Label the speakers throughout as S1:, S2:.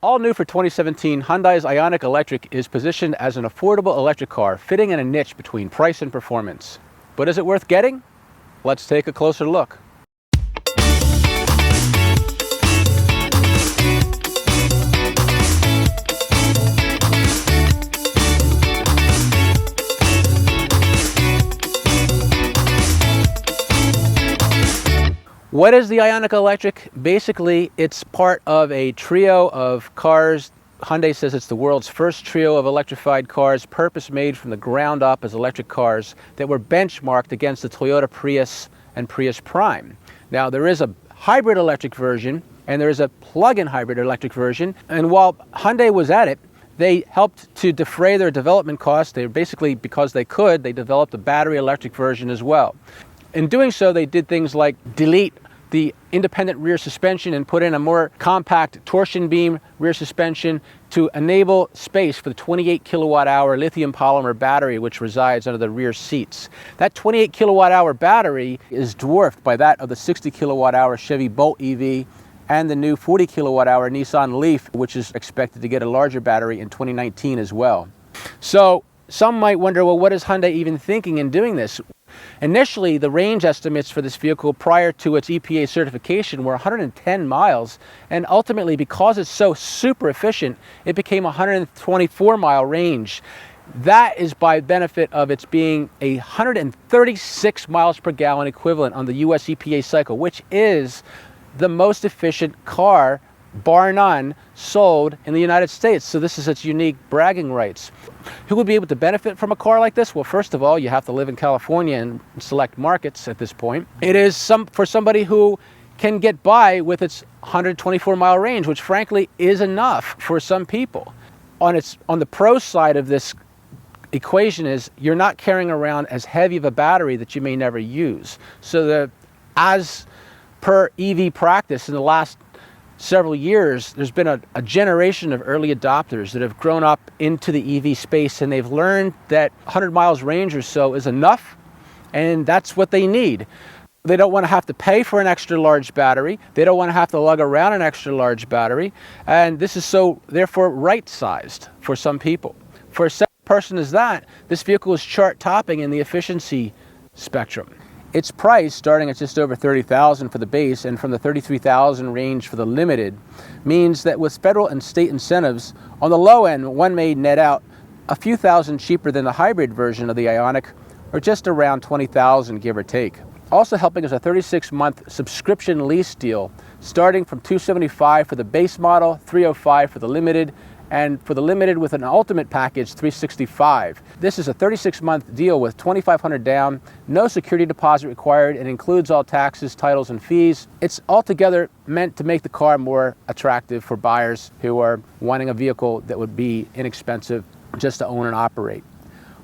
S1: All new for 2017, Hyundai's Ioniq Electric is positioned as an affordable electric car, fitting in a niche between price and performance. But is it worth getting? Let's take a closer look. What is the Ioniq Electric? Basically, it's part of a trio of cars. Hyundai says it's the world's first trio of electrified cars, purpose-made from the ground up as electric cars that were benchmarked against the Toyota Prius and Prius Prime. Now, there is a hybrid electric version, and there is a plug-in hybrid electric version. And while Hyundai was at it, they helped to defray their development costs. They basically, because they could, they developed a battery electric version as well. In doing so, they did things like delete the independent rear suspension and put in a more compact torsion beam rear suspension to enable space for the 28 kilowatt hour lithium polymer battery which resides under the rear seats. That 28 kilowatt hour battery is dwarfed by that of the 60 kilowatt hour Chevy Bolt EV and the new 40 kilowatt hour Nissan Leaf, which is expected to get a larger battery in 2019 as well. So some might wonder, well, what is Hyundai even thinking in doing this? Initially, the range estimates for this vehicle prior to its EPA certification were 110 miles, and ultimately, because it's so super efficient, it became a 124-mile range. That is by benefit of its being a 136 miles per gallon equivalent on the US EPA cycle, which is the most efficient car, bar none, sold in the United States. So this is its unique bragging rights. Who would be able to benefit from a car like this? Well, first of all, you have to live in California and select markets at this point. It is for somebody who can get by with its 124-mile range, which frankly is enough for some people. On the pro side of this equation is you're not carrying around as heavy of a battery that you may never use. So as per EV practice in the last several years, there's been a generation of early adopters that have grown up into the EV space, and they've learned that 100 miles range or so is enough, and that's what they need. They don't want to have to pay for an extra large battery. They don't want to have to lug around an extra large battery, and this is so therefore right-sized for some people. For a person as that, this vehicle is chart-topping in the efficiency spectrum. Its price, starting at just over $30,000 for the base and from the $33,000 range for the limited, means that with federal and state incentives, on the low end, one may net out a few thousand cheaper than the hybrid version of the Ioniq, or just around $20,000, give or take. Also helping is a 36-month subscription lease deal, starting from $275 for the base model, $305 for the limited, and for the limited with an ultimate package, $365. This is a 36-month deal with $2,500 down, no security deposit required, and includes all taxes, titles, and fees. It's altogether meant to make the car more attractive for buyers who are wanting a vehicle that would be inexpensive just to own and operate.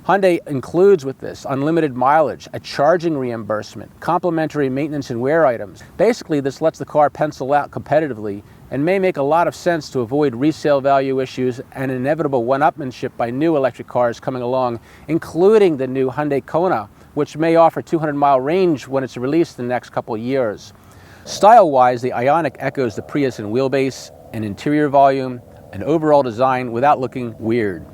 S1: Hyundai includes with this unlimited mileage, a charging reimbursement, complimentary maintenance and wear items. Basically, this lets the car pencil out competitively and may make a lot of sense to avoid resale value issues and inevitable one-upmanship by new electric cars coming along, including the new Hyundai Kona, which may offer 200-mile range when it's released in the next couple of years. Style-wise, the Ioniq echoes the Prius in wheelbase and interior volume and overall design without looking weird.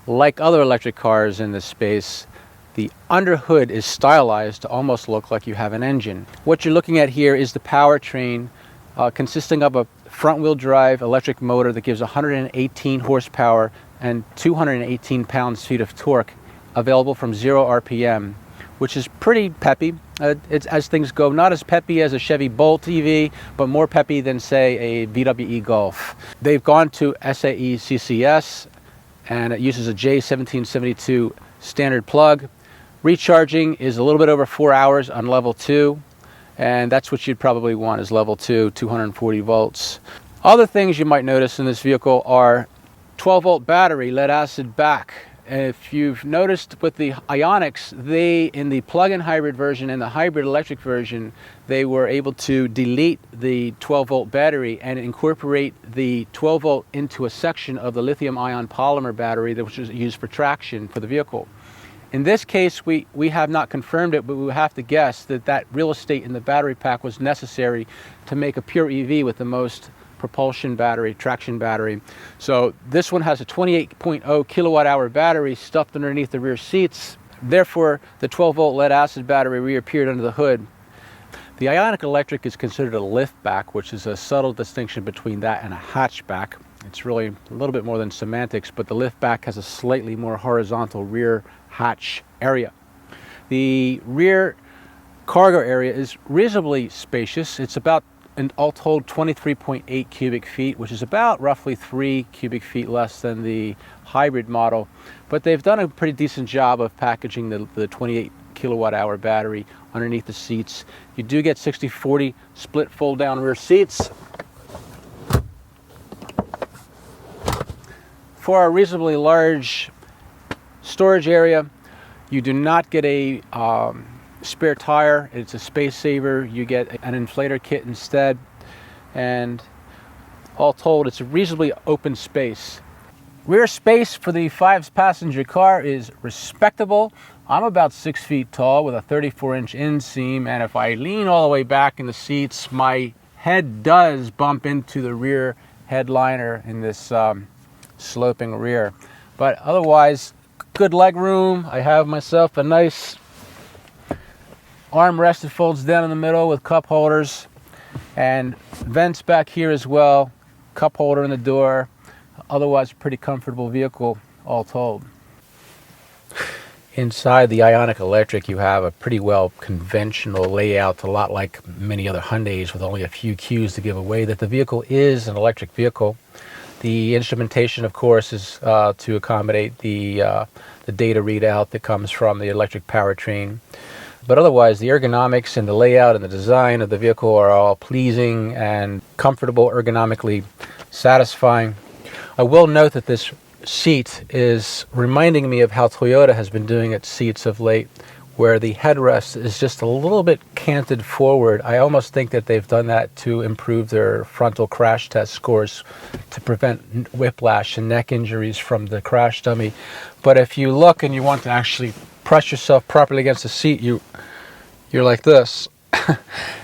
S1: Like other electric cars in this space, the underhood is stylized to almost look like you have an engine. What you're looking at here is the powertrain consisting of a front-wheel drive electric motor that gives 118 horsepower and 218 pounds-feet of torque, available from 0 RPM, which is pretty peppy. It's, as things go, not as peppy as a Chevy Bolt EV, but more peppy than, say, a VW Golf. They've gone to SAE CCS, and it uses a J1772 standard plug. Recharging is a little bit over 4 hours on level 2. And that's what you'd probably want is level 2, 240 volts. Other things you might notice in this vehicle are 12-volt battery, lead acid back. If you've noticed with the Ioniqs, in the plug-in hybrid version and the hybrid electric version, they were able to delete the 12-volt battery and incorporate the 12-volt into a section of the lithium-ion polymer battery that was used for traction for the vehicle. In this case, we have not confirmed it, but we have to guess that real estate in the battery pack was necessary to make a pure EV with the most propulsion battery, traction battery. So this one has a 28.0 kilowatt hour battery stuffed underneath the rear seats. Therefore, the 12-volt lead acid battery reappeared under the hood. The Ioniq Electric is considered a liftback, which is a subtle distinction between that and a hatchback. It's really a little bit more than semantics, but the liftback has a slightly more horizontal rear hatch area. The rear cargo area is reasonably spacious. It's about, all told, 23.8 cubic feet, which is about roughly 3 cubic feet less than the hybrid model. But they've done a pretty decent job of packaging the 28 kilowatt hour battery underneath the seats. You do get 60/40 split fold down rear seats. For a reasonably large storage area, you do not get a spare tire. It's a space saver. You get an inflator kit instead, and all told, it's a reasonably open space. Rear space for the 5-passenger car is respectable. I'm about 6 feet tall with a 34-inch inseam, and if I lean all the way back in the seats, my head does bump into the rear headliner in this sloping rear. But otherwise, good leg room. I have myself a nice armrest that folds down in the middle with cup holders, and vents back here as well, cup holder in the door. Otherwise, pretty comfortable vehicle, all told. Inside the Ioniq Electric, you have a pretty well conventional layout, a lot like many other Hyundais, with only a few cues to give away that the vehicle is an electric vehicle. The instrumentation, of course, is to accommodate the data readout that comes from the electric powertrain. But otherwise, the ergonomics and the layout and the design of the vehicle are all pleasing and comfortable, ergonomically satisfying. I will note that this seat is reminding me of how Toyota has been doing its seats of late, where the headrest is just a little bit canted forward. I almost think that they've done that to improve their frontal crash test scores to prevent whiplash and neck injuries from the crash dummy. But if you look and you want to actually press yourself properly against the seat, you're like this,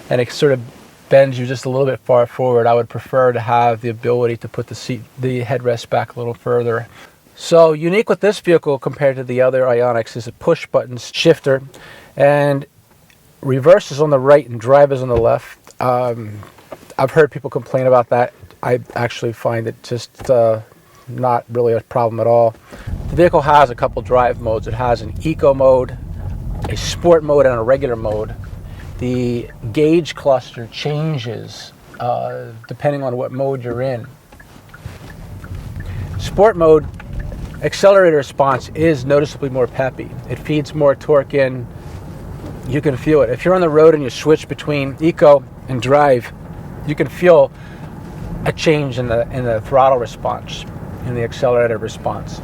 S1: and it sort of bends you just a little bit far forward. I would prefer to have the ability to put the headrest back a little further. So unique with this vehicle compared to the other Ioniqs is a push button shifter, and reverse is on the right and drive is on the left. I've heard people complain about that. I actually find it just not really a problem at all. The vehicle has a couple drive modes. It has an eco mode, a sport mode, and a regular mode. The gauge cluster changes depending on what mode you're in. Sport mode, accelerator response is noticeably more peppy. It feeds more torque in. You can feel it. If you're on the road and you switch between eco and drive, you can feel a change in the throttle response, in the accelerator response.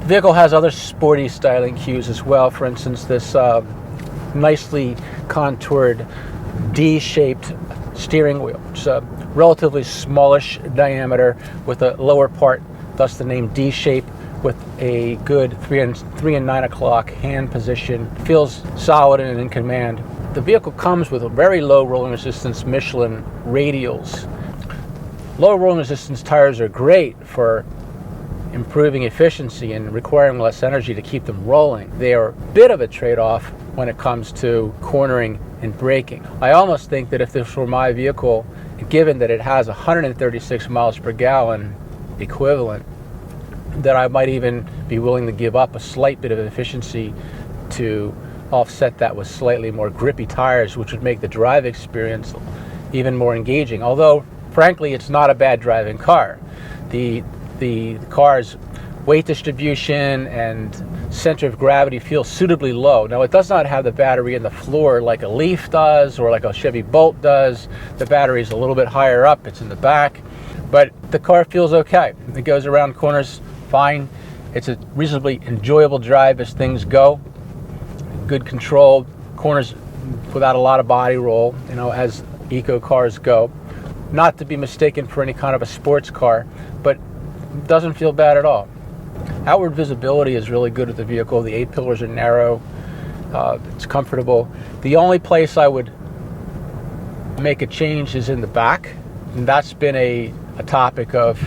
S1: The vehicle has other sporty styling cues as well. For instance, this nicely contoured D-shaped steering wheel, which is a relatively smallish diameter with a lower part, thus the name D-shape, with a good 3 and 9 o'clock hand position. Feels solid and in command. The vehicle comes with a very low rolling resistance Michelin radials. Low rolling resistance tires are great for improving efficiency and requiring less energy to keep them rolling. They are a bit of a trade-off when it comes to cornering and braking. I almost think that if this were my vehicle, given that it has 136 miles per gallon equivalent, that I might even be willing to give up a slight bit of efficiency to offset that with slightly more grippy tires, which would make the drive experience even more engaging. Although, frankly, it's not a bad driving car. The car's weight distribution and center of gravity feels suitably low. Now, it does not have the battery in the floor like a Leaf does or like a Chevy Bolt does. The battery is a little bit higher up. It's in the back. But the car feels okay. It goes around corners fine. It's a reasonably enjoyable drive as things go. Good control. Corners without a lot of body roll, as eco cars go. Not to be mistaken for any kind of a sports car, but doesn't feel bad at all. Outward visibility is really good with the vehicle. The 8 pillars are narrow. It's comfortable. The only place I would make a change is in the back. And that's been a topic of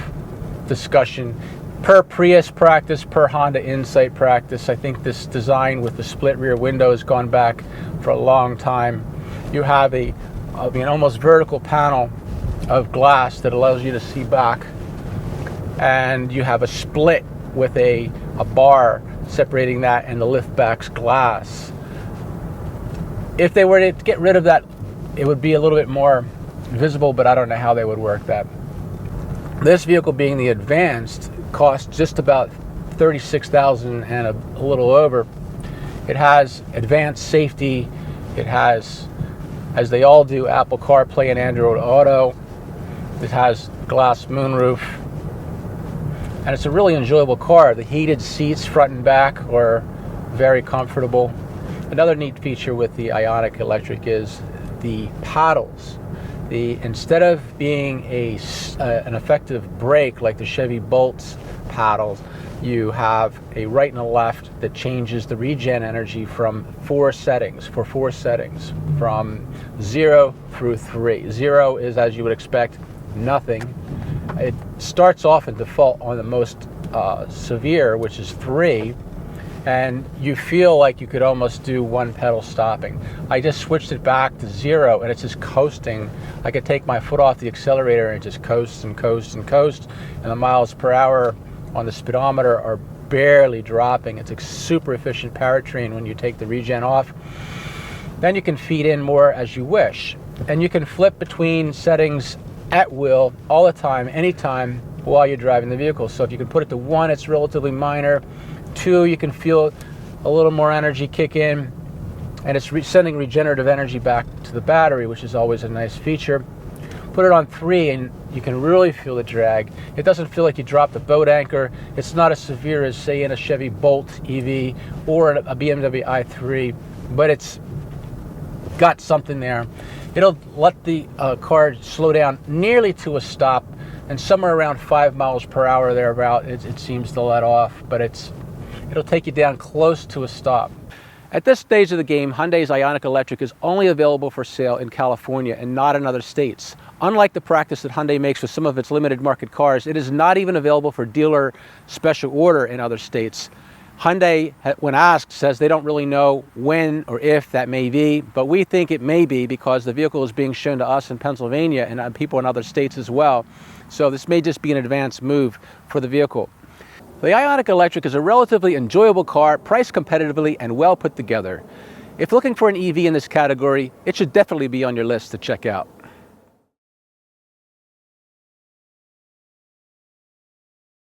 S1: discussion. Per Prius practice, per Honda Insight practice, I think this design with the split rear window has gone back for a long time. You have an almost vertical panel of glass that allows you to see back, and you have a split with a bar separating that and the liftback's glass. If they were to get rid of that, it would be a little bit more visible, but I don't know how they would work that. This vehicle, being the Advanced, costs just about $36,000 and a little over. It has advanced safety. It has, as they all do, Apple CarPlay and Android Auto. It has glass moonroof. And it's a really enjoyable car. The heated seats front and back are very comfortable. Another neat feature with the Ioniq Electric is the paddles. Instead of being an effective brake like the Chevy Bolt's paddles, you have a right and a left that changes the regen energy from four settings, from 0 through 3. 0 is, as you would expect, nothing. It starts off in default on the most severe, which is 3, and you feel like you could almost do one pedal stopping. I just switched it back to 0, and it's just coasting. I could take my foot off the accelerator and it just coasts and coasts and coasts, and the miles per hour on the speedometer are barely dropping. It's a super efficient powertrain when you take the regen off. Then you can feed in more as you wish, and you can flip between settings at will all the time, anytime, while you're driving the vehicle. So if you can put it to 1, it's relatively minor. 2, you can feel a little more energy kick in, and it's sending regenerative energy back to the battery, which is always a nice feature. Put it on 3 and you can really feel the drag. It doesn't feel like you dropped the boat anchor. It's not as severe as, say, in a Chevy Bolt EV or a BMW i3, but it's got something there. It'll let the car slow down nearly to a stop, and somewhere around 5 miles per hour thereabout, it seems to let off, but it'll take you down close to a stop. At this stage of the game, Hyundai's Ioniq Electric is only available for sale in California and not in other states. Unlike the practice that Hyundai makes with some of its limited market cars, it is not even available for dealer special order in other states. Hyundai, when asked, says they don't really know when or if that may be, but we think it may be because the vehicle is being shown to us in Pennsylvania and people in other states as well. So this may just be an advanced move for the vehicle. The Ioniq Electric is a relatively enjoyable car, priced competitively and well put together. If looking for an EV in this category, it should definitely be on your list to check out.